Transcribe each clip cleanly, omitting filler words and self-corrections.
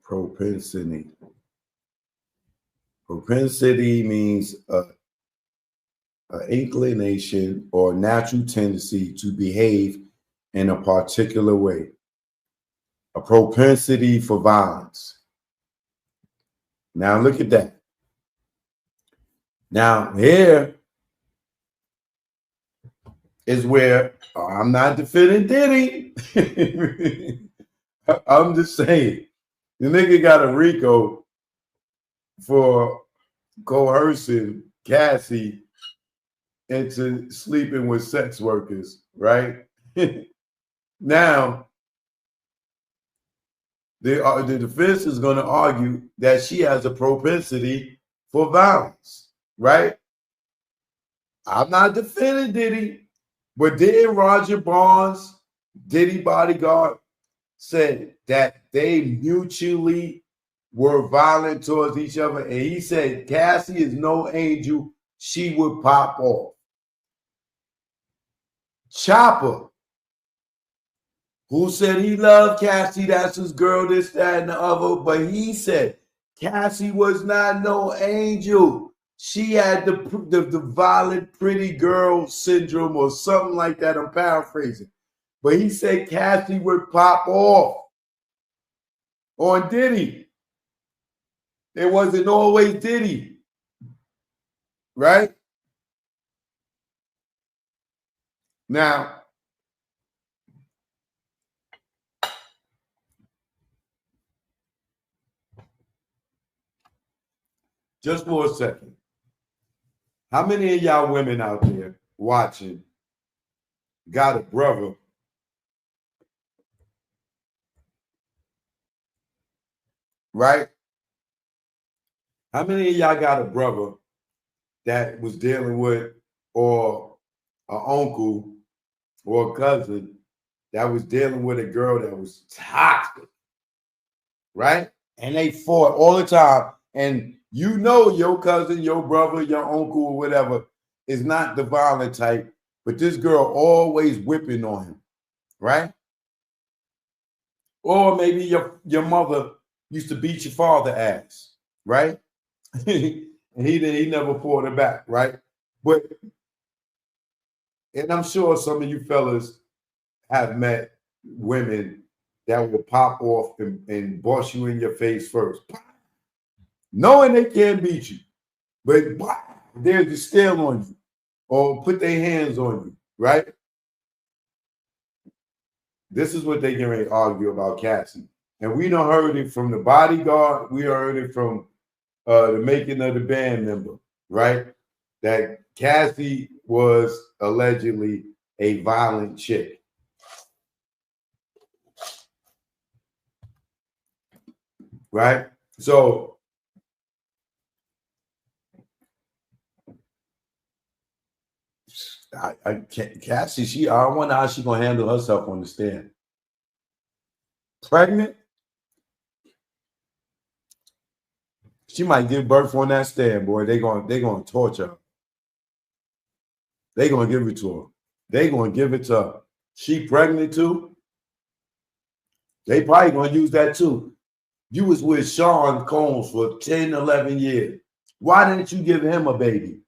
Propensity. Propensity means an inclination or natural tendency to behave in a particular way. A propensity for violence. Now look at that. Now here is where I'm not defending Diddy. I'm just saying the nigga got a RICO for coercing Cassie into sleeping with sex workers, right? Now, the defense is going to argue that she has a propensity for violence, right? I'm not defending Diddy, but didn't Roger Barnes, Diddy bodyguard, said that they mutually were violent towards each other, and he said Cassie is no angel, she would pop off. Chopper, who said he loved Cassie, that's his girl, this, that, and the other, but he said Cassie was not no angel. She had the violent pretty girl syndrome or something like that. I'm paraphrasing. But he said Cassie would pop off on Diddy. It wasn't always Diddy, right? Now, just for a second, how many of y'all women out there watching got a brother right? How many of y'all got a brother that was dealing with, or an uncle or a cousin that was dealing with a girl that was toxic, right? And they fought all the time. And you know your cousin, your brother, your uncle, or whatever is not the violent type, but this girl always whipping on him, right? Or maybe your mother used to beat your father ass, right? And he never fought her back, right? But, and I'm sure some of you fellas have met women that will pop off and bust you in your face first, knowing they can't beat you, but they're just still on you or put their hands on you, right? This is what they get ready to argue about Cassie. And we done heard it from the bodyguard. We heard it from the making of the band member, right? That Cassie was allegedly a violent chick. Right? So Cassie, I wonder how she's gonna handle herself on the stand. Pregnant? She might give birth on that stand, boy. They're gonna torture her. They're gonna give it to her. They're gonna give it to her. She pregnant too? They probably gonna use that too. You was with Sean Combs for 10, 11 years. Why didn't you give him a baby?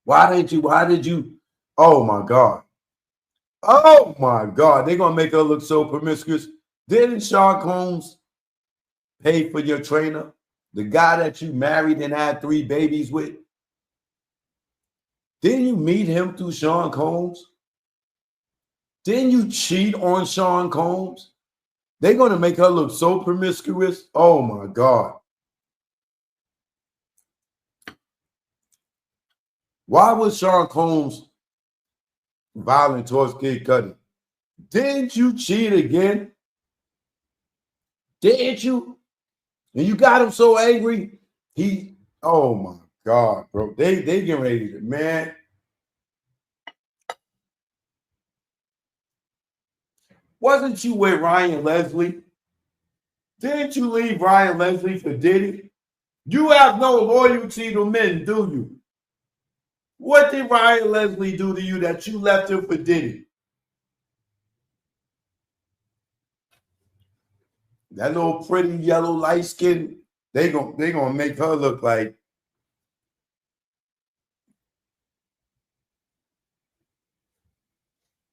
Why did you? Oh my God. Oh my God. They're gonna make her look so promiscuous. Didn't Sean Combs pay for your trainer? The guy that you married and had 3 babies with? Didn't you meet him through Sean Combs? Didn't you cheat on Sean Combs? They're going to make her look so promiscuous. Oh, my God. Why was Sean Combs violent towards Kid Cudi? Didn't you cheat again? Didn't you? And you got him so angry. Oh, my God, bro. They getting ready to, man. Wasn't you with Ryan Leslie? Didn't you leave Ryan Leslie for Diddy? You have no loyalty to men, do you? What did Ryan Leslie do to you that you left him for Diddy? That little pretty yellow light skin, they gonna make her look like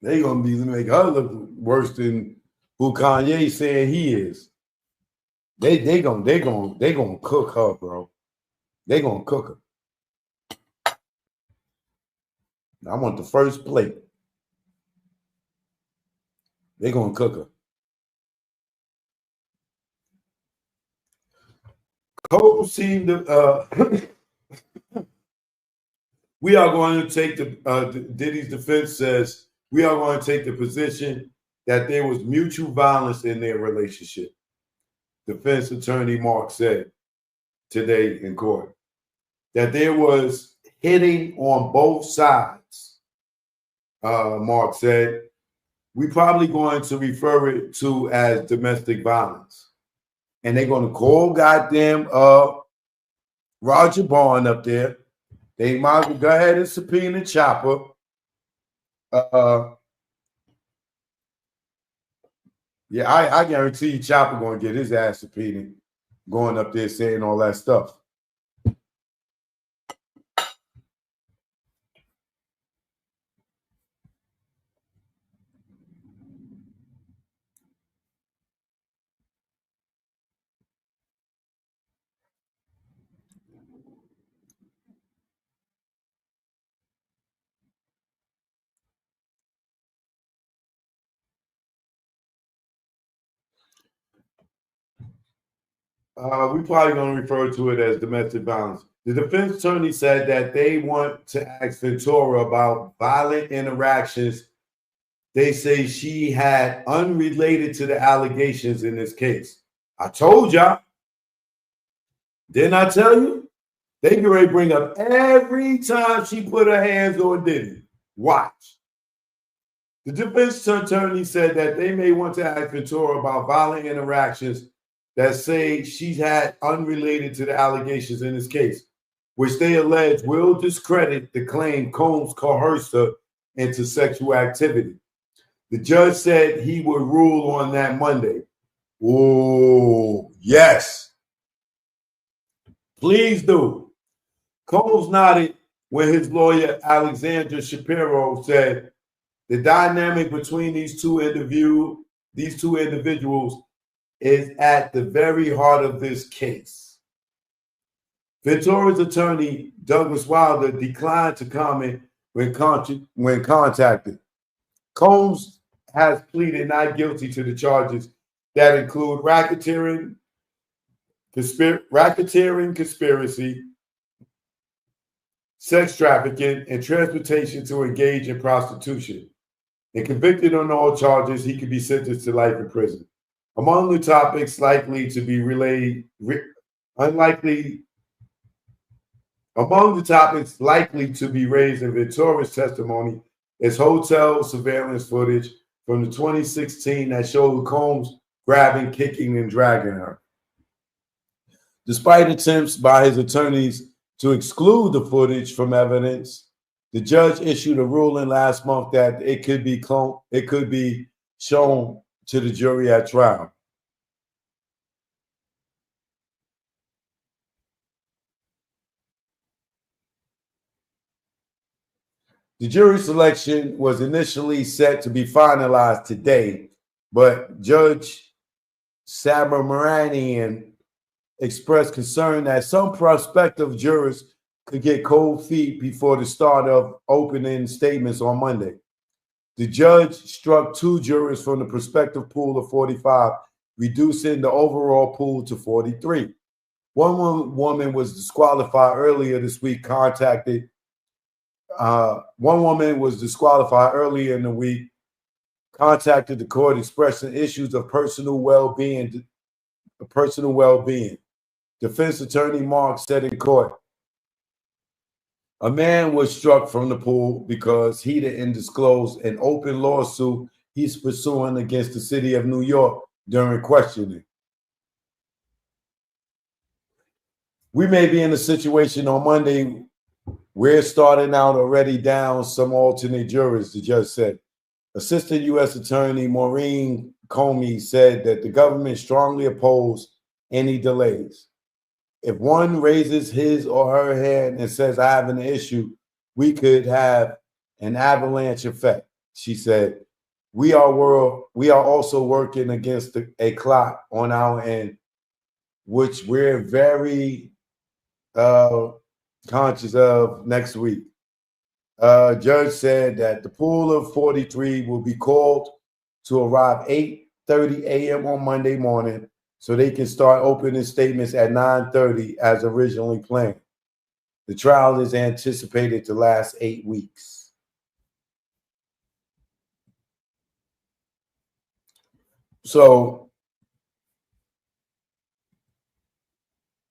they gonna make her look worse than who Kanye saying he is. They gonna cook her, bro. They gonna cook her. I want the first plate. They gonna cook her. Cole seemed to. We are going to take Diddy's defense says we are going to take the position that there was mutual violence in their relationship. Defense attorney Mark said today in court that there was hitting on both sides. Mark said, we're probably going to refer it to as domestic violence. And they're going to call goddamn Roger Bond up there. They might as well go ahead and subpoena Chopper. Yeah, I guarantee you Chopper going to get his ass subpoenaed going up there saying all that stuff. We're probably going to refer to it as domestic violence. The defense attorney said that they want to ask Ventura about violent interactions they say she had unrelated to the allegations in this case. I told y'all. Didn't I tell you? They can ready to bring up every time she put her hands on Diddy. Watch. The defense attorney said that they may want to ask Ventura about violent interactions that say she's had unrelated to the allegations in this case, which they allege will discredit the claim Combs coerced her into sexual activity. The judge said he would rule on that Monday. Oh, yes. Please do. Combs nodded when his lawyer, Alexandra Shapiro, said the dynamic between these two individuals is at the very heart of this case. Ventura's attorney, Douglas Wilder, declined to comment when contacted. Combs has pleaded not guilty to the charges that include racketeering, conspiracy, sex trafficking, and transportation to engage in prostitution. And convicted on all charges, he could be sentenced to life in prison. Among the topics likely to be raised in Ventura's testimony is hotel surveillance footage from the 2016 that showed Combs grabbing, kicking, and dragging her. Despite attempts by his attorneys to exclude the footage from evidence, the judge issued a ruling last month that it could be shown to the jury at trial. The jury selection was initially set to be finalized today, but Judge Sabarmanian expressed concern that some prospective jurors could get cold feet before the start of opening statements on Monday. The judge struck 2 jurors from the prospective pool of 45, reducing the overall pool to 43. One woman was disqualified earlier this week, one woman was disqualified earlier in the week, contacted the court expressing issues of personal well-being. Defense attorney Mark said in court, a man was struck from the pool because he didn't disclose an open lawsuit he's pursuing against the city of New York during questioning. We may be in a situation on Monday. We're starting out already down some alternate jurors, the judge said. Assistant U.S. Attorney Maureen Comey said that the government strongly opposed any delays. If one raises his or her hand and says, I have an issue, we could have an avalanche effect. She said, we are also working against a clock on our end, which we're very conscious of next week. Judge said that the pool of 43 will be called to arrive 8:30 a.m. on Monday morning so they can start opening statements at 9:30 as originally planned. The trial is anticipated to last 8 weeks. So